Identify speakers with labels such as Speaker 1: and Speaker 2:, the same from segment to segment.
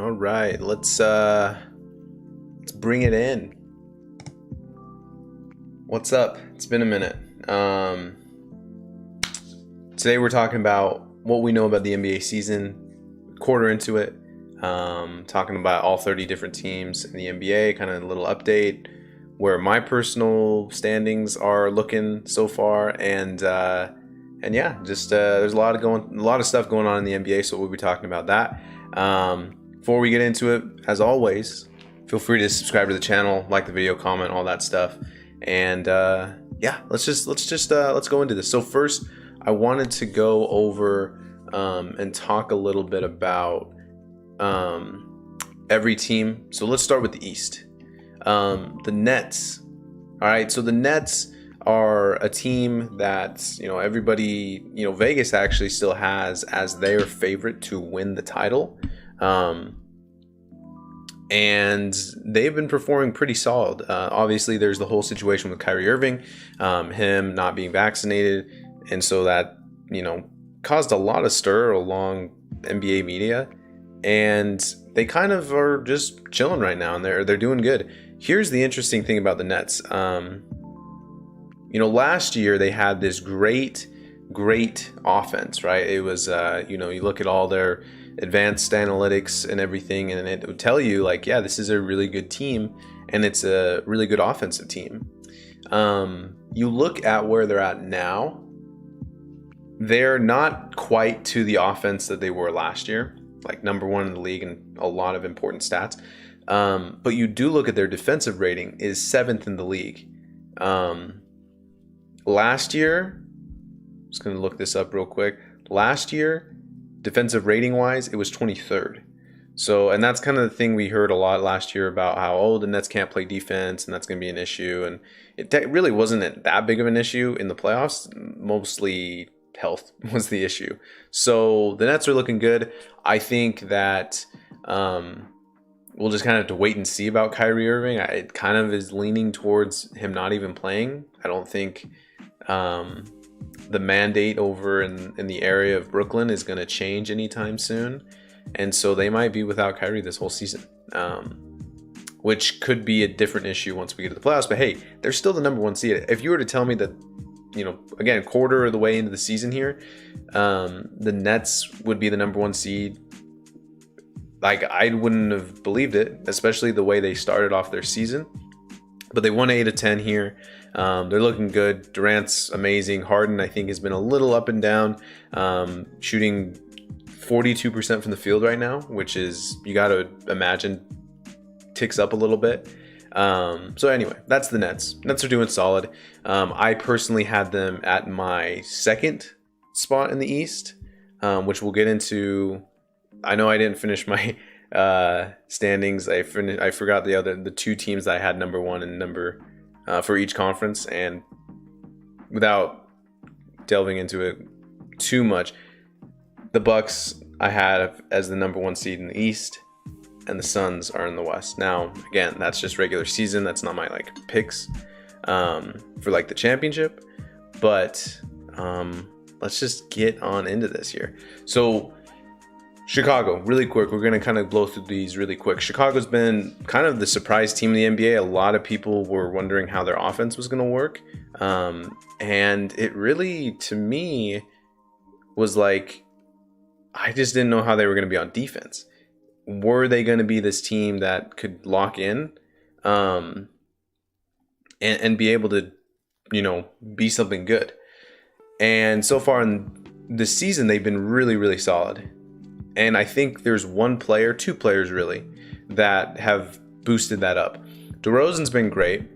Speaker 1: All right, let's bring it in. What's up? It's been a minute. Today we're talking about what we know about the NBA season, quarter into it. Talking about all 30 different teams in the NBA, kind of a little update where my personal standings are looking so far, and yeah, just there's a lot of stuff going on in the NBA, so we'll be talking about that. Before we get into it, as always, feel free to subscribe to the channel, like the video, comment, all that stuff, and yeah, let's go into this. So first, I wanted to go over and talk a little bit about every team. So let's start with the East. The Nets. All right, so the Nets are a team that, everybody, Vegas actually still has as their favorite to win the title. And they've been performing pretty solid. Obviously, there's the whole situation with Kyrie Irving, him not being vaccinated. And so that, caused a lot of stir along NBA media. And they kind of are just chilling right now, and they're doing good. Here's the interesting thing about the Nets. Last year they had this great offense, right? It was, you look at all their advanced analytics and everything, and it would tell you, like, yeah, this is a really good team, and it's a really good offensive team. You look at where they're at now, they're not quite to the offense that they were last year, like number one in the league in a lot of important stats. But you do look at their defensive rating is 7th in the league. Last year, just going to look this up real quick. Last year, defensive rating wise, it was 23rd. So, and that's kind of the thing we heard a lot last year about how, the Nets can't play defense and that's going to be an issue. And it really wasn't that big of an issue in the playoffs. Mostly health was the issue. So the Nets are looking good. I think that we'll just kind of have to wait and see about Kyrie Irving. It kind of is leaning towards him not even playing. I don't think the mandate over in the area of Brooklyn is going to change anytime soon. And so they might be without Kyrie this whole season, which could be a different issue once we get to the playoffs. But hey, they're still the number one seed. If you were to tell me that, again, quarter of the way into the season here, the Nets would be the number one seed, like, I wouldn't have believed it, especially the way they started off their season. But they won 8 of 10 here. They're looking good. Durant's amazing. Harden, I think, has been a little up and down, shooting 42% from the field right now, which is, you got to imagine, ticks up a little bit. So anyway, that's the Nets. Nets are doing solid. I personally had them at my second spot in the East, which we'll get into. I know I didn't finish my standings. I forgot the two teams that I had number one and number for each conference, and without delving into it too much, the Bucks I had as the number one seed in the East, and the Suns are in the West. Now, again, that's just regular season. That's not my picks for the championship. But let's just get on into this here. So Chicago, really quick. We're going to kind of blow through these really quick. Chicago's been kind of the surprise team in the NBA. A lot of people were wondering how their offense was going to work. And it really, to me, was like, I just didn't know how they were going to be on defense. Were they going to be this team that could lock in and be able to, be something good? And so far in this season, they've been really, really solid. And I think there's two players really, that have boosted that up. DeRozan's been great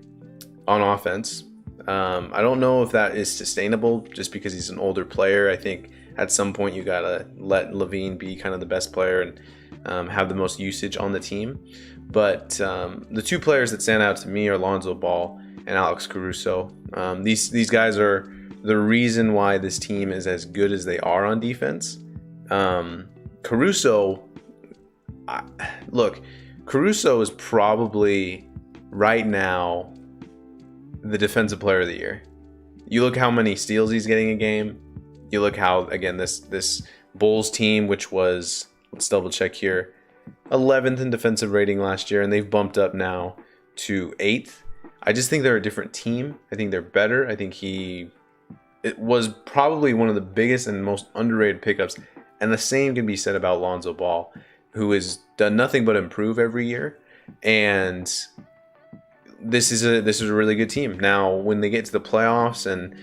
Speaker 1: on offense. I don't know if that is sustainable just because he's an older player. I think at some point you got to let LaVine be kind of the best player and have the most usage on the team. But the two players that stand out to me are Lonzo Ball and Alex Caruso. These guys are the reason why this team is as good as they are on defense. Caruso is probably right now the defensive player of the year. You look how many steals he's getting a game. You look how, again, this Bulls team, which was, let's double check here, 11th in defensive rating last year, and they've bumped up now to 8th. I just think they're a different team. I think they're better. I think it was probably one of the biggest and most underrated pickups. And the same can be said about Lonzo Ball, who has done nothing but improve every year. And this is a really good team. Now, when they get to the playoffs, and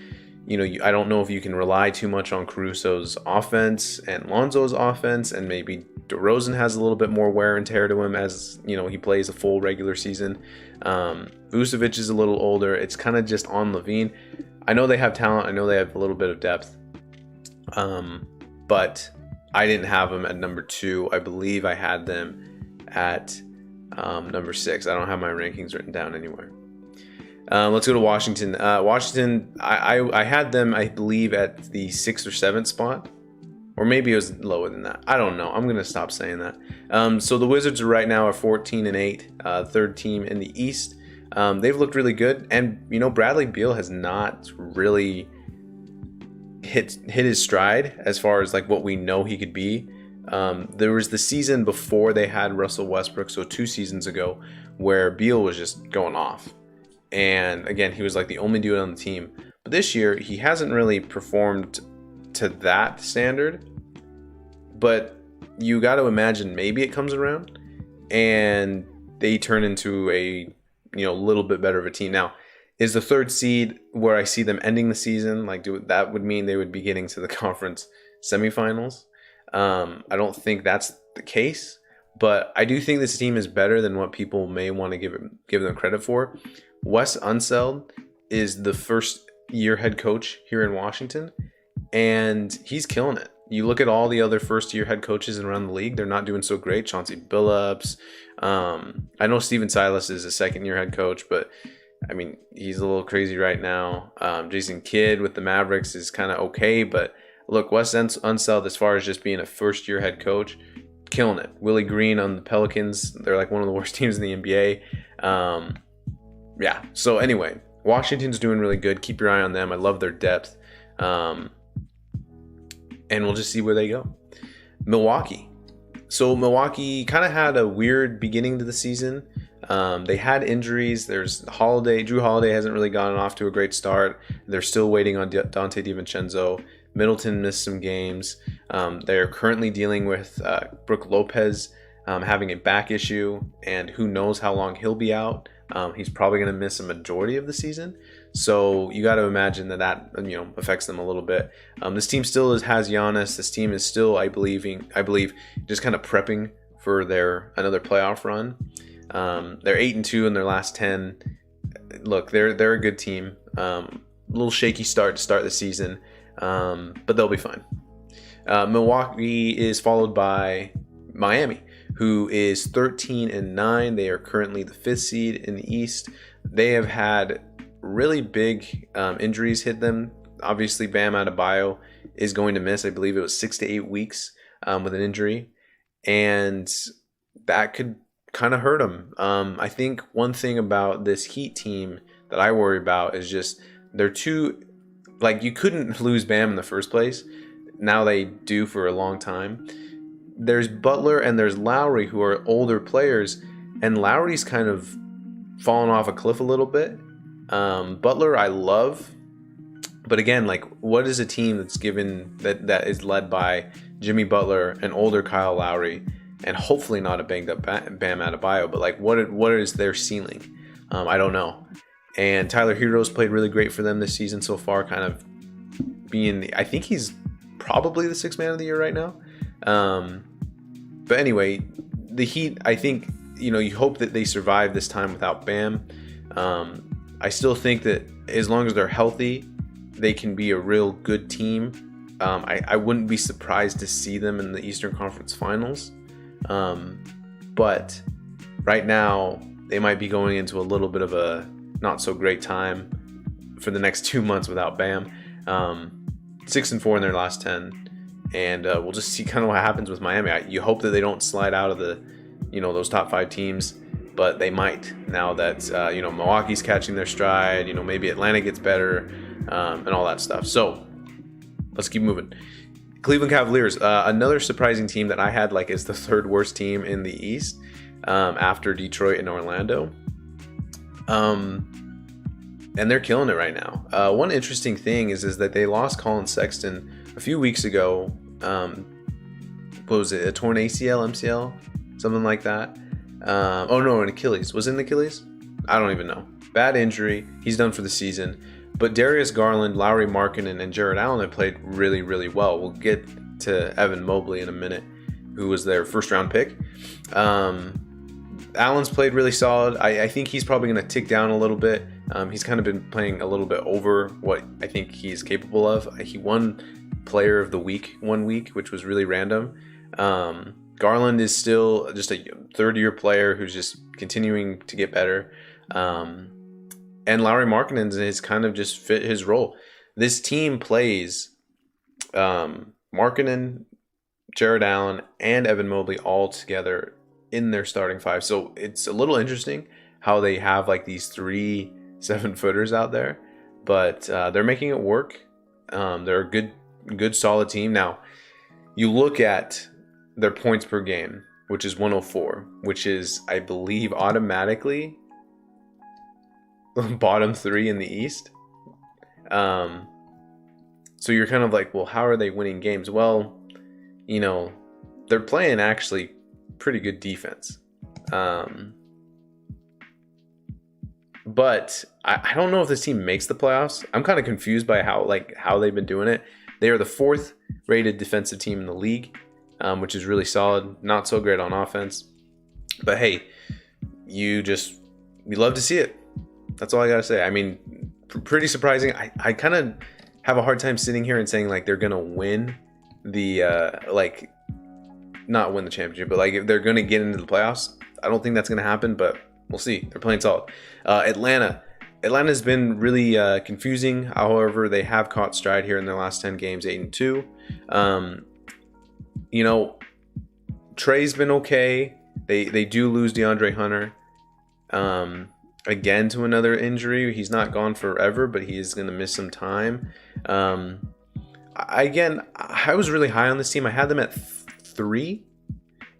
Speaker 1: I don't know if you can rely too much on Caruso's offense and Lonzo's offense, and maybe DeRozan has a little bit more wear and tear to him as he plays a full regular season. Vucevic is a little older. It's kind of just on LaVine. I know they have talent. I know they have a little bit of depth. But I didn't have them at number 2. I believe I had them at number 6. I don't have my rankings written down anywhere. Let's go to Washington. Washington, I had them, I believe, at the 6th or 7th spot. Or maybe it was lower than that. I don't know. I'm going to stop saying that. So the Wizards right now are 14-8, third team in the East. They've looked really good. And, Bradley Beal has not really hit his stride as far as like what we know he could be. There was the season before they had Russell Westbrook, so 2 seasons ago, where Beal was just going off. And again, he was like the only dude on the team. But this year, he hasn't really performed to that standard. But you got to imagine maybe it comes around and they turn into a little bit better of a team. Now, is the 3rd seed where I see them ending the season? Like, that would mean they would be getting to the conference semifinals. I don't think that's the case, but I do think this team is better than what people may want to give them credit for. Wes Unseld is the first-year head coach here in Washington, and he's killing it. You look at all the other first-year head coaches around the league; they're not doing so great. Chauncey Billups, I know Steven Silas is a second-year head coach, but I mean, he's a little crazy right now. Jason Kidd with the Mavericks is kind of okay, but look, Wes Unseld, as far as just being a first-year head coach, killing it. Willie Green on the Pelicans, they're like one of the worst teams in the NBA. Yeah, so anyway, Washington's doing really good. Keep your eye on them. I love their depth. And we'll just see where they go. Milwaukee. So Milwaukee kind of had a weird beginning to the season. They had injuries. There's Holiday. Drew Holiday hasn't really gotten off to a great start. They're still waiting on Dante DiVincenzo. Middleton missed some games. They're currently dealing with Brook Lopez having a back issue, and who knows how long he'll be out. He's probably going to miss a majority of the season. So you got to imagine that affects them a little bit. This team still has Giannis. This team is still, I believe, just kind of prepping for another playoff run. They're 8-2 in their last 10. Look, they're a good team. A little shaky start to start the season, but they'll be fine. Milwaukee is followed by Miami, who is 13-9. They are currently the 5th seed in the East. They have had really big injuries hit them. Obviously, Bam Adebayo is going to miss, I believe it was 6 to 8 weeks with an injury, and that could kind of hurt them. I think one thing about this Heat team that I worry about is just they're too, like, you couldn't lose Bam in the first place. Now they do for a long time. There's Butler and there's Lowry, who are older players, and Lowry's kind of fallen off a cliff a little bit. Butler I love, but again, like, what is a team that's given that is led by Jimmy Butler, an older Kyle Lowry, and hopefully not a banged up Bam Adebayo, but like, what is their ceiling? I don't know. And Tyler Hero's played really great for them this season so far, kind of being, I think he's probably the 6th man of the year right now. But anyway, the Heat, I think, you hope that they survive this time without Bam. I still think that as long as they're healthy, they can be a real good team. I wouldn't be surprised to see them in the Eastern Conference Finals. But right now, they might be going into a little bit of a not so great time for the next 2 months without Bam. 6-4 in their last 10. And we'll just see kind of what happens with Miami. You hope that they don't slide out of those top 5 teams, but they might now that Milwaukee's catching their stride. Maybe Atlanta gets better, and all that stuff. So let's keep moving. Cleveland Cavaliers, another surprising team that I had like is the third worst team in the East, after Detroit and Orlando. And they're killing it right now. One interesting thing is that they lost Colin Sexton a few weeks ago. What was it? A torn ACL, MCL, something like that. Oh no, an Achilles. Was it an Achilles? I don't even know. Bad injury. He's done for the season. But Darius Garland, Lauri Markkanen, and Jared Allen have played really, really well. We'll get to Evan Mobley in a minute, who was their first-round pick. Allen's played really solid. I think he's probably going to tick down a little bit. He's kind of been playing a little bit over what I think he's capable of. He won Player of the Week 1 week, which was really random. Garland is still just a third-year player who's just continuing to get better. And Lauri Markkanen has kind of just fit his role. This team plays Markkanen, Jared Allen, and Evan Mobley all together in their starting five. So it's a little interesting how they have like these 3 7-footers out there, but they're making it work. They're a good solid team. Now, you look at their points per game, which is 104, which is, I believe, automatically bottom 3 in the East. So you're kind of like, well, how are they winning games? Well, you know, they're playing actually pretty good defense. But I don't know if this team makes the playoffs. I'm kind of confused by how they've been doing it. They are the 4th rated defensive team in the league, which is really solid. Not so great on offense. But hey, we love to see it. That's all I got to say. I mean, pretty surprising. I kind of have a hard time sitting here and saying like they're going to win the not win the championship, but like if they're going to get into the playoffs. I don't think that's going to happen, but we'll see. They're playing solid. Atlanta's been really confusing. However, they have caught stride here in their last 10 games, 8-2. You know, Trey's been okay. They do lose DeAndre Hunter. Again to another injury. He's not gone forever, but he is going to miss some time. I was really high on this team. I had them at 3,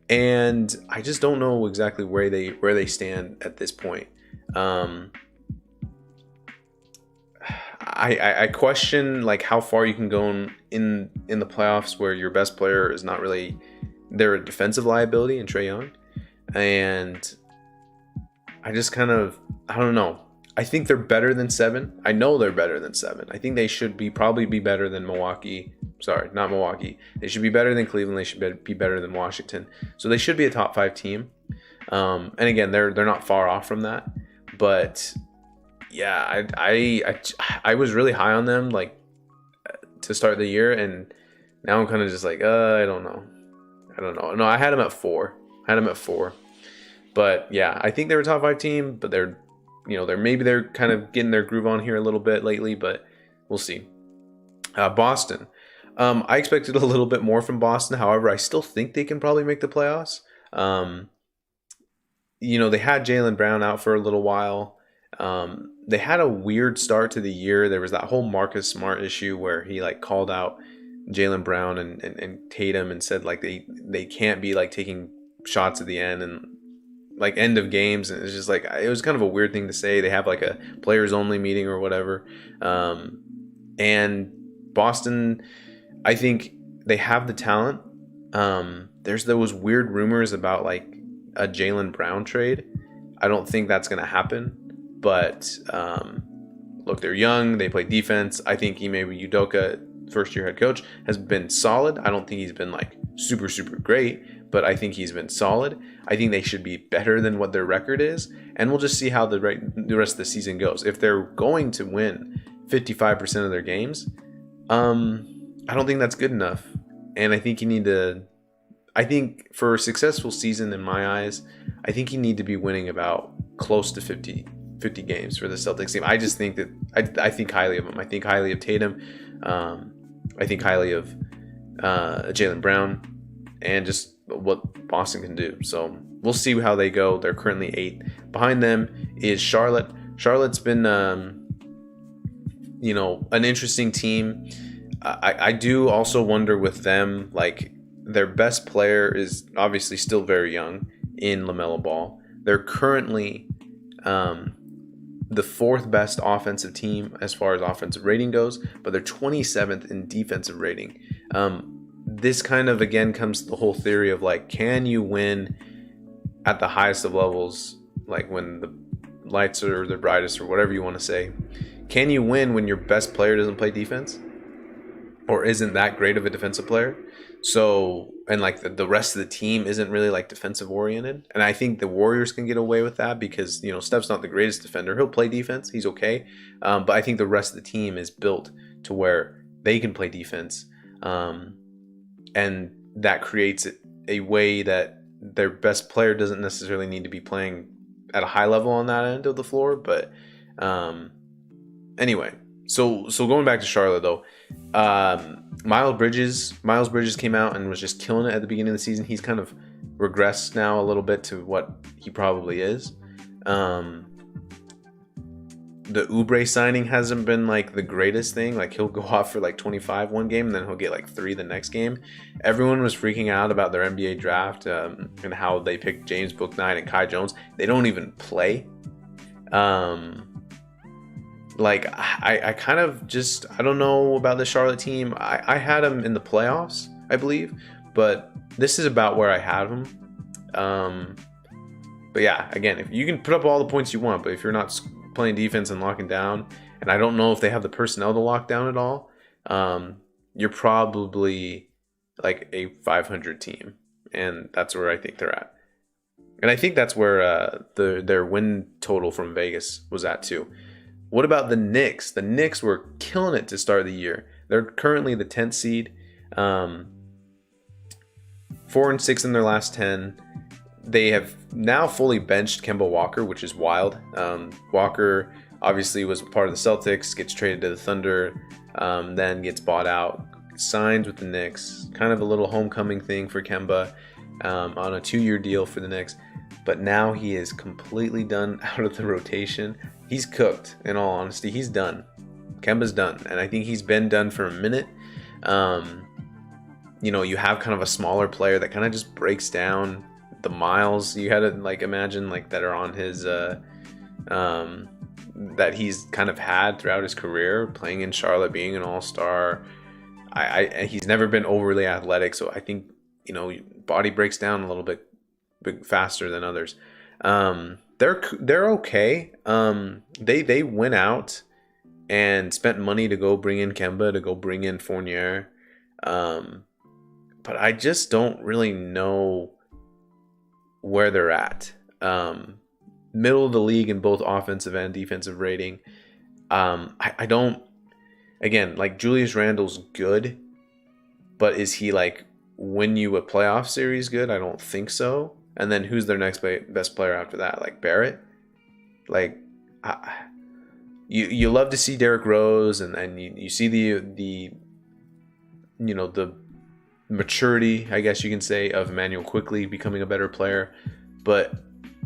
Speaker 1: and I just don't know exactly where they stand at this point. I question like how far you can go in the playoffs where your best player is not really, they're a defensive liability in Trae Young, and I just kind of, I don't know. I think they're better than 7. I know they're better than 7. I think they should probably be better than Milwaukee. Sorry, not Milwaukee. They should be better than Cleveland. They should be better than Washington. So they should be a top 5 team. And again, they're not far off from that. But yeah, I was really high on them like to start the year, and now I'm kind of just like, I don't know. No, I had them at 4. But yeah, I think they're a top 5 team, but they're kind of getting their groove on here a little bit lately, but we'll see. Boston. I expected a little bit more from Boston. However, I still think they can probably make the playoffs. They had Jaylen Brown out for a little while. They had a weird start to the year. There was that whole Marcus Smart issue where he like called out Jaylen Brown and Tatum and said like they can't be like taking shots at the end and like end of games, and it's just like it was kind of a weird thing to say. They have like a players only meeting or whatever. And Boston, I think they have the talent. There's those weird rumors about like a Jaylen Brown trade. I don't think that's going to happen, but look, they're young, they play defense. I think Ime Udoka, first year head coach, has been solid. I don't think he's been like super great, but I think he's been solid. I think they should be better than what their record is, and we'll just see how the rest of the season goes. If they're going to win 55% of their games, I don't think that's good enough. And I think for a successful season in my eyes, I think you need to be winning about close to 50 games for the Celtics team. I just think that I think highly of them. I think highly of Tatum. I think highly of Jaylen Brown, and just what Boston can do. So we'll see how they go. They're currently 8. Behind them is Charlotte. Charlotte's been, an interesting team. I do also wonder with them, like their best player is obviously still very young in LaMelo Ball. They're currently the fourth best offensive team as far as offensive rating goes, but they're 27th in defensive rating. This kind of again comes to the whole theory of like, can you win at the highest of levels, like when the lights are the brightest or whatever you want to say? Can you win when your best player doesn't play defense or isn't that great of a defensive player? So, and like the rest of the team isn't really like defensive oriented. And I think the Warriors can get away with that because, you know, Steph's not the greatest defender. He'll play defense. He's okay. But I think the rest of the team is built to where they can play defense. And that creates a way that their best player doesn't necessarily need to be playing at a high level on that end of the floor. But anyway, so going back to Charlotte though, Miles Bridges came out and was just killing it at the beginning of the season. He's kind of regressed now a little bit to what he probably is. The Oubre signing hasn't been like the greatest thing. Like he'll go off for like 25 one game and then he'll get like 3 the next game. Everyone was freaking out about their NBA draft and how they picked James Bouknight and Kai Jones. They don't even play. Like I kind of just, I don't know about the Charlotte team. I had them in the playoffs, I believe, but this is about where I had them. But yeah, again, if you can put up all the points you want, but if you're not playing defense and locking down, and I don't know if they have the personnel to lock down at all, you're probably like a 500 team, and that's where I think they're at. And I think that's where their win total from Vegas was at too. What about the Knicks? The Knicks were killing it to start the year. They're currently the 10th seed, 4-6 in their last 10. They have now fully benched Kemba Walker, which is wild. Walker obviously was part of the Celtics, gets traded to the Thunder, then gets bought out, signs with the Knicks. Kind of a little homecoming thing for Kemba on a 2-year deal for the Knicks. But now he is completely done out of the rotation. He's cooked, in all honesty. He's done. Kemba's done. And I think he's been done for a minute. You know, you have kind of a smaller player that kind of just breaks down the miles you had to like imagine like that are on his that he's kind of had throughout his career playing in Charlotte, being an all-star. He's never been overly athletic, so I think, you know, body breaks down a little bit faster than others. They're okay. They went out and spent money to go bring in Kemba, to go bring in Fournier, but I just don't really know where they're at. Middle of the league in both offensive and defensive rating. I don't, again, like Julius Randle's good, but is he like win you a playoff series good? I don't think so. And then who's their next best player after that? Like Barrett? Like, you love to see Derrick Rose and you see the you know, the maturity, I guess you can say, of Emmanuel Quickley becoming a better player. But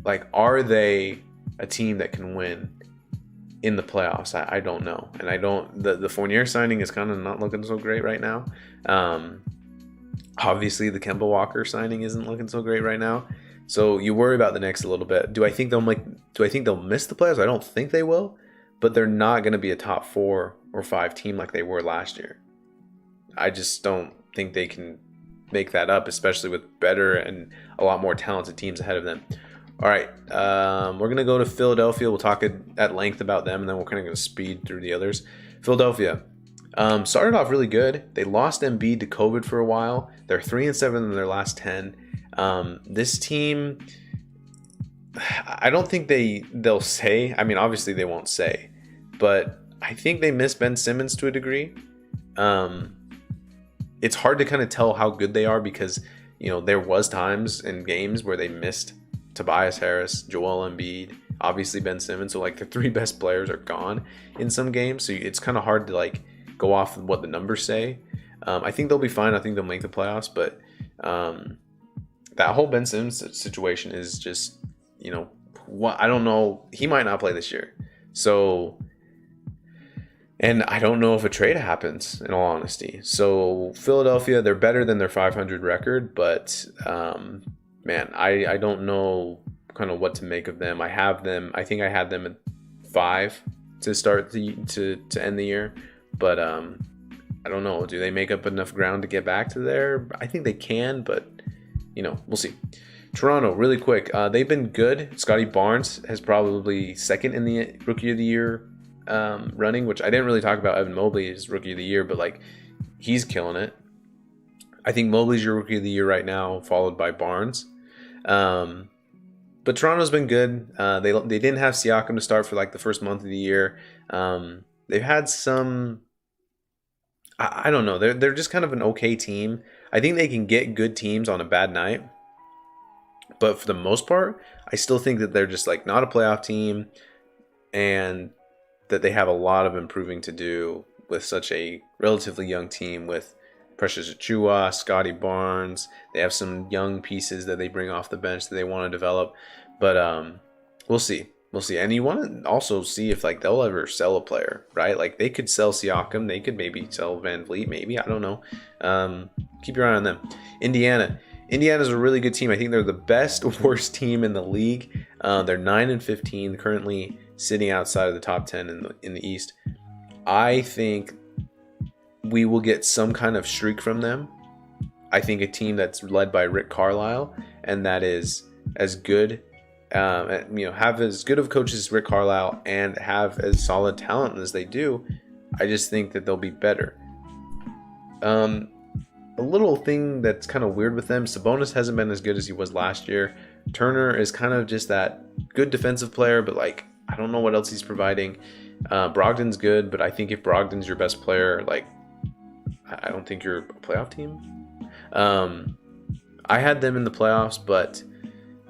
Speaker 1: like, are they a team that can win in the playoffs? I don't know. And I don't, the Fournier signing is kind of not looking so great right now. Obviously the Kemba Walker signing isn't looking so great right now. So you worry about the Knicks a little bit. Do I think they'll miss the playoffs? I don't think they will, but they're not going to be a top 4 or 5 team like they were last year. I just don't think they can make that up, especially with better and a lot more talented teams ahead of them. All right, we're going to go to Philadelphia. We'll talk at length about them, and then we're kind of going to speed through the others. Philadelphia started off really good. They lost Embiid to COVID for a while. They're 3-7 in their last 10. This team, I don't think they'll say. I mean, obviously they won't say, but I think they miss Ben Simmons to a degree. It's hard to kind of tell how good they are because, you know, there was times in games where they missed Tobias Harris, Joel Embiid, obviously Ben Simmons. So like the 3 best players are gone in some games. So it's kind of hard to like go off of what the numbers say. I think they'll be fine. I think they'll make the playoffs, but that whole Ben Simmons situation is just, you know, what, I don't know. He might not play this year. So And I don't know if a trade happens, in all honesty. So Philadelphia, they're better than their 500 record, but man, I don't know kind of what to make of them. I have them. I think I had them at 5 to start to end the year, but I don't know. Do they make up enough ground to get back to there? I think they can, but we'll see. Toronto, really quick. They've been good. Scotty Barnes has probably second in the Rookie of the Year running, which I didn't really talk about. Evan Mobley's Rookie of the Year, but like he's killing it. I think Mobley's your Rookie of the Year right now, followed by Barnes. But Toronto's been good. They didn't have Siakam to start for like the first month of the year. They've had some. I don't know. They're just kind of an okay team. I think they can get good teams on a bad night. But for the most part, I still think that they're just like not a playoff team, and that they have a lot of improving to do with such a relatively young team with Precious Achiuwa, Scotty Barnes. They have some young pieces that they bring off the bench that they want to develop. But we'll see. We'll see. And you want to also see if like they'll ever sell a player, right? Like they could sell Siakam. They could maybe sell Van Vliet. Maybe. I don't know. Keep your eye on them. Indiana's a really good team. I think they're the best worst team in the league. They're 9-15, currently sitting outside of the top 10 in the East. I think we will get some kind of streak from them. I think a team that's led by Rick Carlisle and that is as good, have as good of coaches as Rick Carlisle and have as solid talent as they do. I just think that they'll be better. A little thing that's kind of weird with them, Sabonis hasn't been as good as he was last year. Turner is kind of just that good defensive player, but like I don't know what else he's providing. Brogdon's good, but I think if Brogdon's your best player, like I don't think you're a playoff team. I had them in the playoffs, but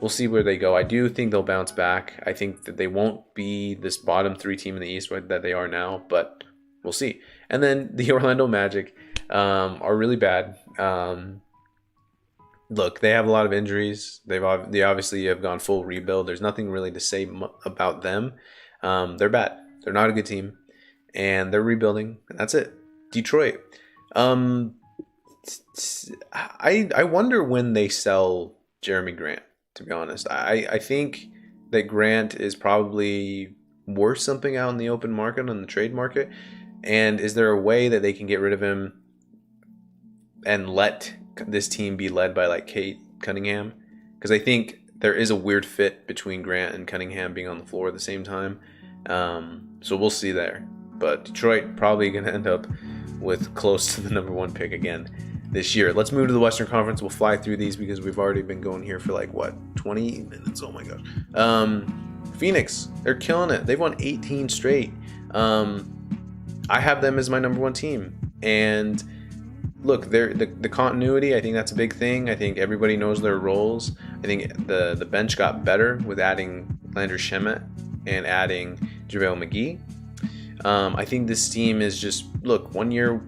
Speaker 1: we'll see where they go. I do think they'll bounce back. I think that they won't be this bottom 3 team in the East that they are now, but we'll see. And then the Orlando Magic are really bad. Look, they have a lot of injuries. They obviously have gone full rebuild. There's nothing really to say about them. They're bad. They're not a good team, and they're rebuilding. And that's it. Detroit. I wonder when they sell Jeremy Grant. To be honest, I think that Grant is probably worth something out in the open market, on the trade market. And is there a way that they can get rid of him and let this team be led by like Kate Cunningham? Because I think there is a weird fit between Grant and Cunningham being on the floor at the same time. So we'll see there. But Detroit probably going to end up with close to the number 1 pick again this year. Let's move to the Western Conference. We'll fly through these because we've already been going here for like, 20 minutes? Oh my gosh. Phoenix, they're killing it. They've won 18 straight. I have them as my number 1 team. And look, the continuity, I think that's a big thing. I think everybody knows their roles. I think the bench got better with adding Landry Shamet and adding JaVale McGee. I think this team is just, look, one year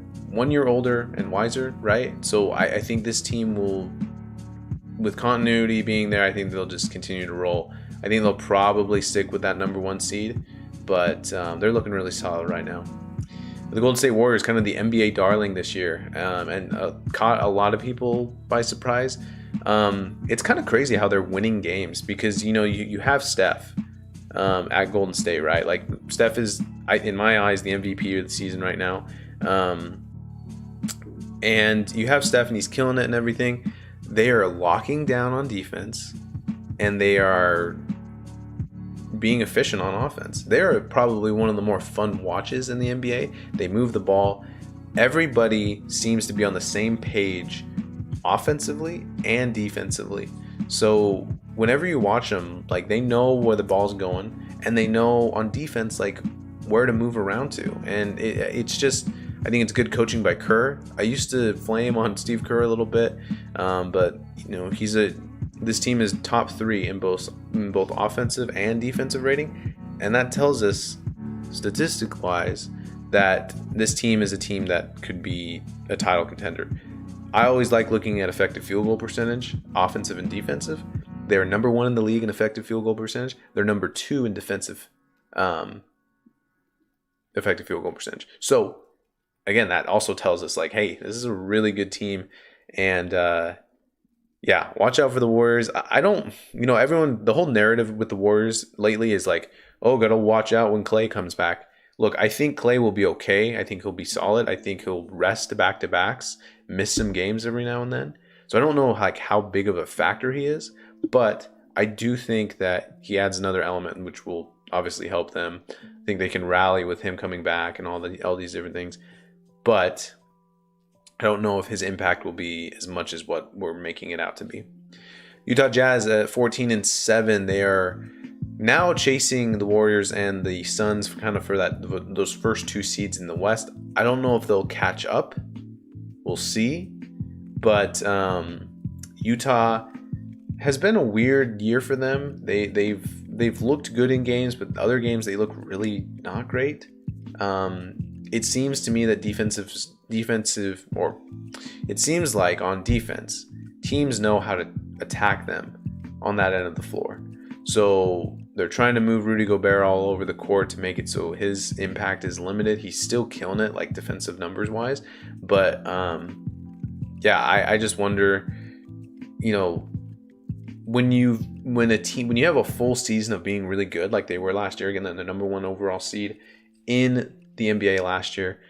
Speaker 1: older and wiser, right? So I think this team will, with continuity being there, I think they'll just continue to roll. I think they'll probably stick with that number 1 seed, but they're looking really solid right now. The Golden State Warriors, kind of the NBA darling this year, and caught a lot of people by surprise. It's kind of crazy how they're winning games because, you have Steph at Golden State, right? Like Steph is, in my eyes, the MVP of the season right now. And you have Steph and he's killing it and everything. They are locking down on defense and they are being efficient on offense. They're probably one of the more fun watches in the NBA. They move the ball. Everybody seems to be on the same page offensively and defensively. So whenever you watch them, like they know where the ball's going and they know on defense like where to move around to. And it's just, I think it's good coaching by Kerr. I used to flame on Steve Kerr a little bit, but this team is top 3 in both offensive and defensive rating, and that tells us, statistic-wise, that this team is a team that could be a title contender. I always like looking at effective field goal percentage, offensive and defensive. They're number 1 in the league in effective field goal percentage. They're number 2 in defensive effective field goal percentage. So again, that also tells us like, hey, this is a really good team. And yeah, watch out for the Warriors. I don't, everyone, the whole narrative with the Warriors lately is like, oh, gotta watch out when Klay comes back. Look, I think Klay will be okay. I think he'll be solid. I think he'll rest back-to-backs, miss some games every now and then. So I don't know like how big of a factor he is, but I do think that he adds another element which will obviously help them. I think they can rally with him coming back and all these different things. But I don't know if his impact will be as much as what we're making it out to be. Utah Jazz at 14-7. They are now chasing the Warriors and the Suns kind of for those first 2 seeds in the West. I don't know if they'll catch up. We'll see. But Utah has been a weird year for them. They've looked good in games, but other games they look really not great. It seems to me that it seems like on defense, teams know how to attack them on that end of the floor. So they're trying to move Rudy Gobert all over the court to make it so his impact is limited. He's still killing it, like defensive numbers wise. But yeah, I just wonder, when you have a full season of being really good, like they were last year, again, the number 1 overall seed in the NBA last year.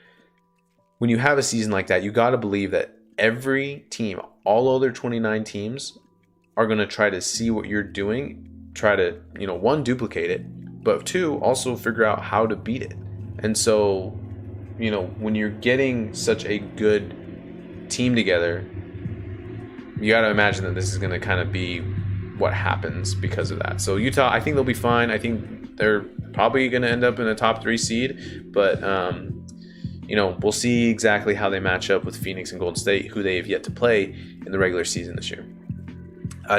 Speaker 1: When you have a season like that, you got to believe that every team, all other 29 teams, are going to try to see what you're doing, try to, 1, duplicate it, but 2, also figure out how to beat it. And so, when you're getting such a good team together, you got to imagine that this is going to kind of be what happens because of that. So Utah, I think they'll be fine. I think they're probably going to end up in a top 3 seed, but we'll see exactly how they match up with Phoenix and Golden State, who they have yet to play in the regular season this year.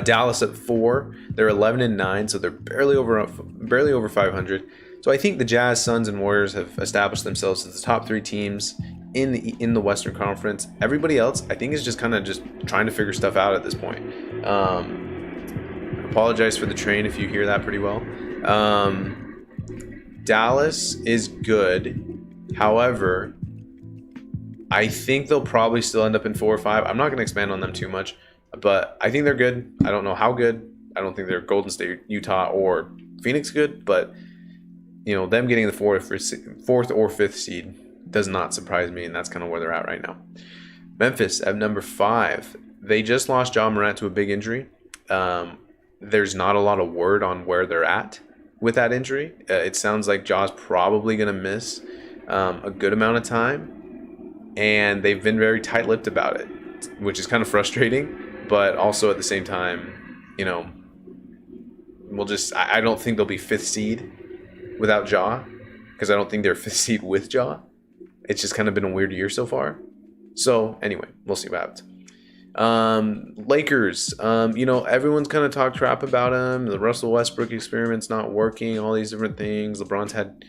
Speaker 1: Dallas at 4, they're 11-9, so they're barely over 500. So I think the Jazz, Suns, and Warriors have established themselves as the top 3 teams in the Western Conference. Everybody else, I think, is just kind of just trying to figure stuff out at this point. Apologize for the train if you hear that pretty well. Dallas is good. However, I think they'll probably still end up in 4 or 5. I'm not going to expand on them too much, but I think they're good. I don't know how good. I don't think they're Golden State, Utah, or Phoenix good, but them getting the 4th or 5th seed does not surprise me, and that's kind of where they're at right now. Memphis at number 5. They just lost Ja Morant to a big injury. There's not a lot of word on where they're at with that injury. It sounds like Ja's probably going to miss a good amount of time, and they've been very tight-lipped about it, which is kind of frustrating, but also at the same time, I don't think they'll be 5th seed without Ja, because I don't think they're 5th seed with Ja. It's just kind of been a weird year so far. So anyway, we'll see what happens. Lakers, everyone's kind of talked crap about them. The Russell Westbrook experiment's not working, all these different things. LeBron's had,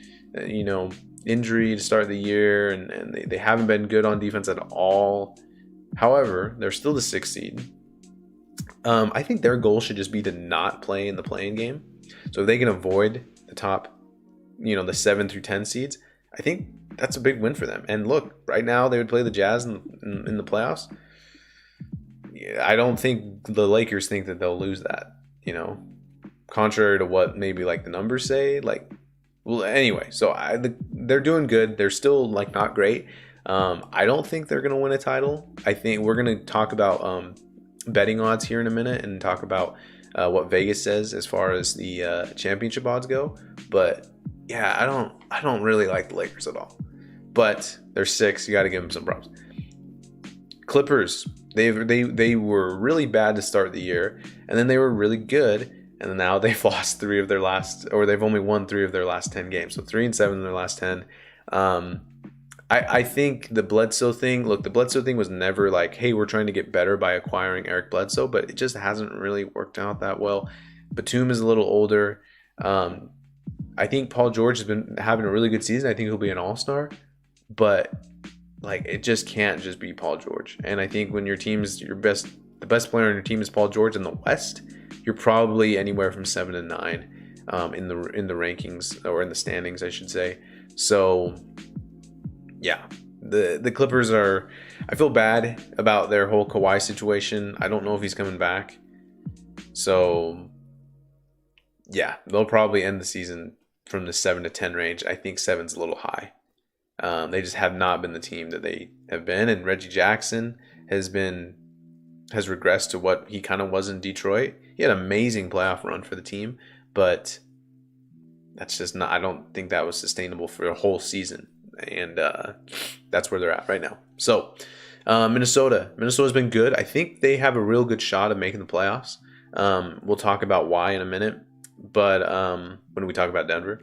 Speaker 1: injury to start the year, and they haven't been good on defense at all. However, they're still the 6th seed. I think their goal should just be to not play in the play-in game. So if they can avoid the top, the 7 through 10 seeds, I think that's a big win for them. And look, right now they would play the Jazz in the playoffs. I don't think the Lakers think that they'll lose that, contrary to what maybe like the numbers say. Anyway, so they're doing good. They're still not great. I don't think they're going to win a title. I think we're going to talk about betting odds here in a minute and talk about what Vegas says as far as the championship odds go. But yeah, I don't really like the Lakers at all. But they're 6. You got to give them some props. Clippers, they were really bad to start the year, and then they were really good, and now they've lost 3 of their last, or they've only won 3 of their last 10 games. So 3-7 in their last 10. I think the Bledsoe thing, the Bledsoe thing was never like, hey, we're trying to get better by acquiring Eric Bledsoe, but it just hasn't really worked out that well. Batum is a little older. I think Paul George has been having a really good season. I think he'll be an all-star, but it just can't just be Paul George. And I think when your team's the best player on your team is Paul George in the West, you're probably anywhere from 7 to 9 in the rankings, or in the standings, I should say. So, yeah, the Clippers are. I feel bad about their whole Kawhi situation. I don't know if he's coming back. So, yeah, they'll probably end the season from the 7-10 range. I think 7's a little high. They just have not been the team that they have been, and Reggie Jackson has regressed to what he kind of was in Detroit. He had an amazing playoff run for the team, but that's just not. I don't think that was sustainable for a whole season, and that's where they're at right now. So, Minnesota's been good. I think they have a real good shot of making the playoffs. We'll talk about why in a minute, but when we talk about Denver,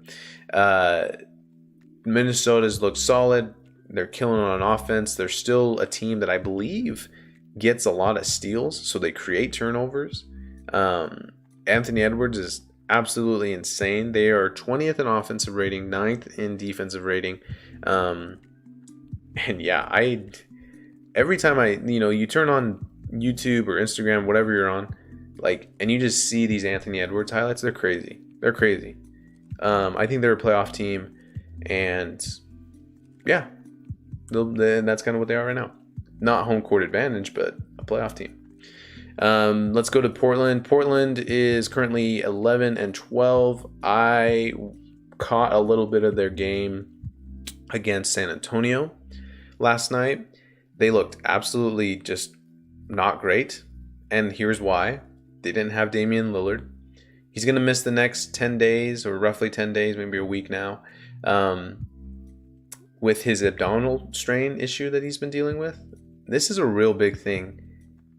Speaker 1: Minnesota's looked solid. They're killing on offense. They're still a team that I believe gets a lot of steals, so they create turnovers. Anthony Edwards is absolutely insane. They are 20th in offensive rating, 9th in defensive rating. And yeah, every time you turn on YouTube or Instagram, whatever you're on, and you just see these Anthony Edwards highlights, they're crazy. They're crazy. I think they're a playoff team, and yeah, that's kind of what they are right now. Not home court advantage, but a playoff team. Let's go to Portland. Portland is currently 11-12. I caught a little bit of their game against San Antonio last night. They looked absolutely just not great, and here's why. They didn't have Damian Lillard. He's going to miss the next 10 days, or roughly 10 days, maybe a week now, with his abdominal strain issue that he's been dealing with. This is a real big thing.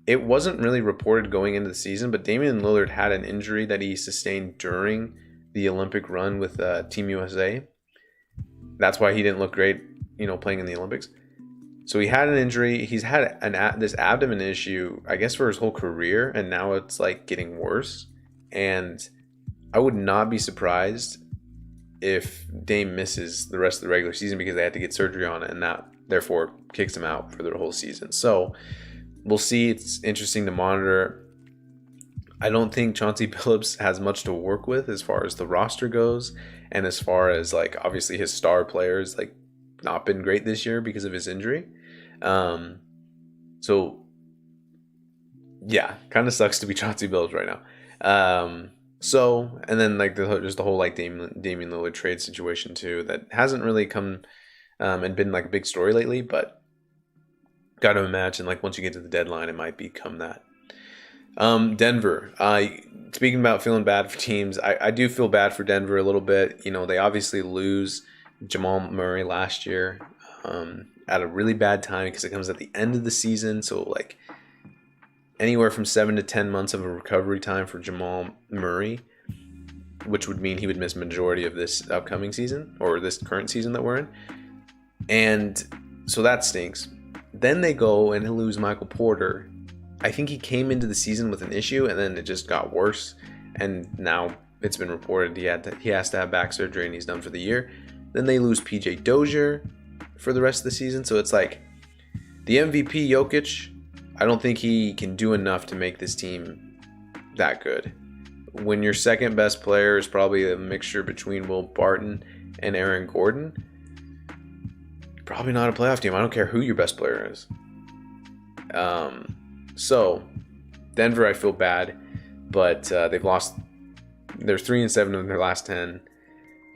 Speaker 1: It wasn't really reported going into the season, but Damian Lillard had an injury that he sustained during the Olympic run with Team USA. That's why he didn't look great, playing in the Olympics. So he had an injury. He's had this abdomen issue, I guess, for his whole career, and now it's getting worse. And I would not be surprised if Dame misses the rest of the regular season because they had to get surgery on it, and that therefore kicks him out for the whole season. So we'll see. It's interesting to monitor. I don't think Chauncey Billups has much to work with as far as the roster goes, and as far as obviously his star players not been great this year because of his injury. So yeah, kind of sucks to be Chauncey Billups right now. So, and then just the whole Damian Lillard trade situation too, that hasn't really come and been a big story lately, but got to imagine once you get to the deadline, it might become that. Denver, speaking about feeling bad for teams, I do feel bad for Denver a little bit. They obviously lose Jamal Murray last year at a really bad time because it comes at the end of the season. So anywhere from 7 to 10 months of a recovery time for Jamal Murray, which would mean he would miss majority of this upcoming season or this current season that we're in. And so that stinks. Then they go and lose Michael Porter. I think he came into the season with an issue and then it just got worse. And now it's been reported he has to have back surgery and he's done for the year. Then they lose PJ Dozier for the rest of the season. So it's the MVP Jokic, I don't think he can do enough to make this team that good. When your second best player is probably a mixture between Will Barton and Aaron Gordon, probably not a playoff team. I don't care who your best player is. So Denver, I feel bad, but they've lost. They're 3-7 in their last 10.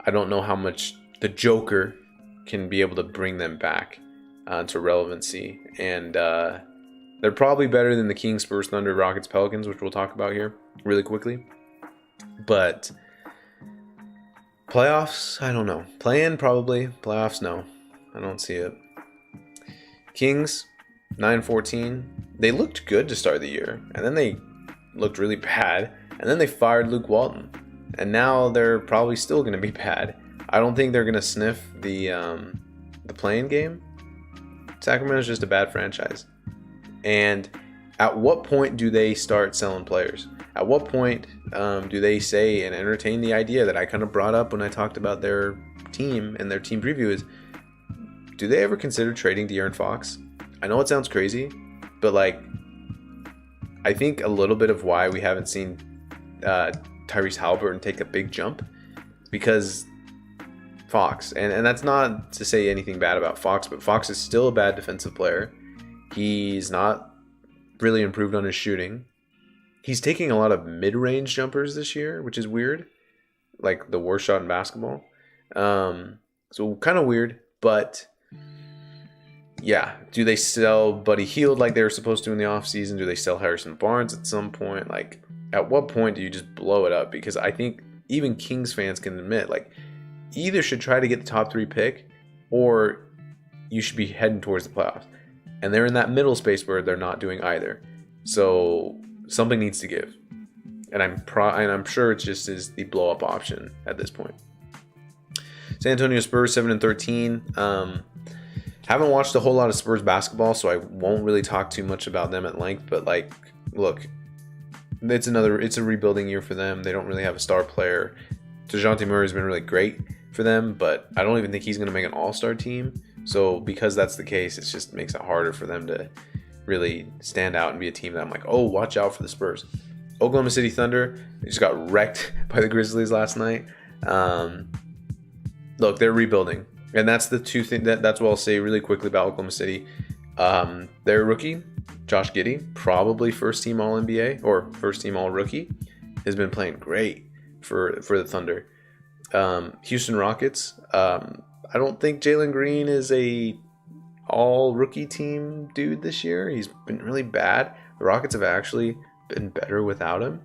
Speaker 1: I don't know how much the Joker can be able to bring them back to relevancy, and they're probably better than the Kings, Spurs, Thunder, Rockets, Pelicans, which we'll talk about here really quickly. But playoffs, I don't know. Play-in, probably. Playoffs, no. I don't see it. Kings, 9-14. They looked good to start the year, and then they looked really bad, and then they fired Luke Walton, and now they're probably still going to be bad. I don't think they're going to sniff the play-in game. Sacramento's just a bad franchise. And at what point do they start selling players? At what point do they say and entertain the idea that I kind of brought up when I talked about their team and their team preview is, do they ever consider trading De'Aaron Fox? I know it sounds crazy, but I think a little bit of why we haven't seen Tyrese Haliburton take a big jump is because Fox. And that's not to say anything bad about Fox, but Fox is still a bad defensive player. He's not really improved on his shooting. He's taking a lot of mid-range jumpers this year, which is weird. Like the worst shot in basketball. So kind of weird, but yeah. Do they sell Buddy Hield like they were supposed to in the offseason? Do they sell Harrison Barnes at some point? Like, at what point do you just blow it up? Because I think even Kings fans can admit, like, you either should try to get the top 3 pick or you should be heading towards the playoffs. And they're in that middle space where they're not doing either. So something needs to give. And I'm sure it just is the blow up option at this point. San Antonio Spurs 7-13. Haven't watched a whole lot of Spurs basketball, so I won't really talk too much about them at length. But like, look, it's a rebuilding year for them. They don't really have a star player. DeJounte Murray has been really great for them, but I don't even think he's going to make an all-star team. So because that's the case, it just makes it harder for them to really stand out and be a team that I'm like, oh, watch out for the Spurs. Oklahoma City Thunder, they just got wrecked by the Grizzlies last night. Look, they're rebuilding. And that's the two things that's what I'll say really quickly about Oklahoma City. Their rookie, Josh Giddey, probably first team All NBA or first team All Rookie, has been playing great for the Thunder. Houston Rockets, I don't think Jalen Green is a all rookie team dude this year. He's been really bad. The Rockets have actually been better without him.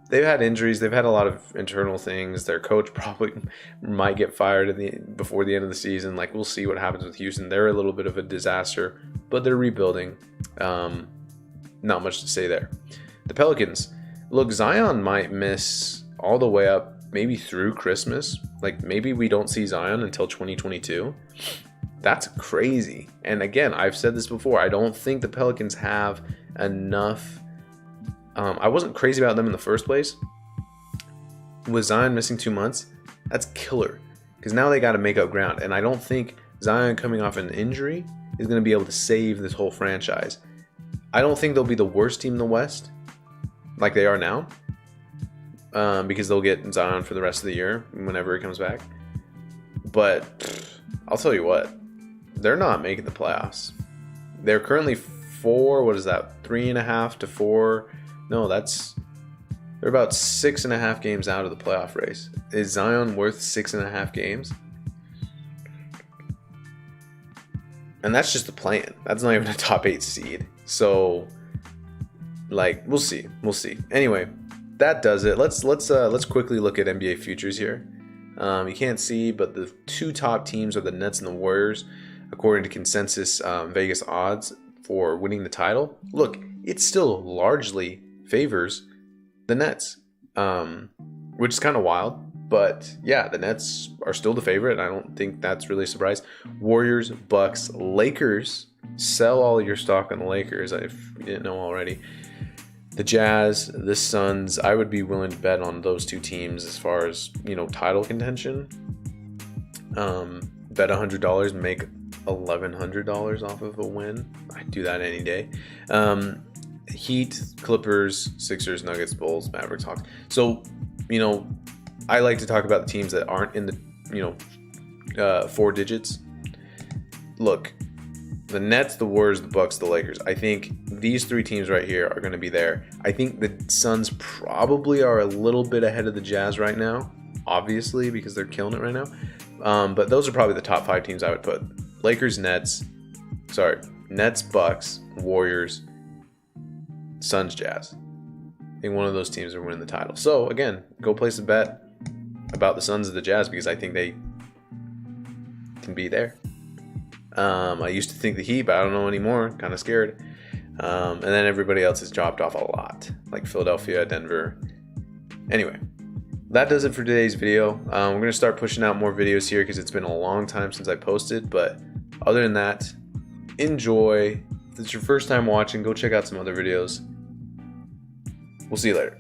Speaker 1: They've had injuries. They've had a lot of internal things. Their coach probably might get fired before the end of the season. Like, we'll see what happens with Houston. They're a little bit of a disaster, but they're rebuilding. Not much to say there. The Pelicans. Look, Zion might miss all the way up, maybe through Christmas. Like, maybe we don't see Zion until 2022. That's crazy. And again, I've said this before. I don't think the Pelicans have enough. I wasn't crazy about them in the first place. With Zion missing 2 months, that's killer. Because now they got to make up ground. And I don't think Zion coming off an injury is going to be able to save this whole franchise. I don't think they'll be the worst team in the West, like they are now. Because they'll get Zion for the rest of the year, whenever he comes back. But I'll tell you what, they're not making the playoffs. They're currently 3.5 to 4. No, they're about 6.5 games out of the playoff race. Is Zion worth 6.5 games? And that's just the play-in. That's not even a top 8 seed. So, like, we'll see. Anyway, that does it. Let's quickly look at NBA futures here. You can't see, but the 2 top teams are the Nets and the Warriors, according to consensus Vegas odds for winning the title. Look, it still largely favors the Nets, which is kind of wild. But yeah, the Nets are still the favorite. I don't think that's really a surprise. Warriors, Bucks, Lakers. Sell all your stock on the Lakers if you didn't know already. The Jazz, the Suns, I would be willing to bet on those 2 teams as far as, title contention. Bet $100, make $1,100 off of a win. I'd do that any day. Heat, Clippers, Sixers, Nuggets, Bulls, Mavericks, Hawks. So, I like to talk about the teams that aren't in the, 4 digits. Look, the Nets, the Warriors, the Bucks, the Lakers. I think these 3 teams right here are going to be there. I think the Suns probably are a little bit ahead of the Jazz right now, obviously, because they're killing it right now. But those are probably the top 5 teams I would put. Lakers, Nets, Bucks, Warriors, Suns, Jazz. I think one of those teams are winning the title. So, again, go place a bet about the Suns or the Jazz because I think they can be there. I used to think the Heat, but I don't know anymore. Kind of scared. And then everybody else has dropped off a lot, like Philadelphia, Denver. Anyway, that does it for today's video. We're going to start pushing out more videos here because it's been a long time since I posted. But other than that, enjoy. If it's your first time watching, go check out some other videos. We'll see you later.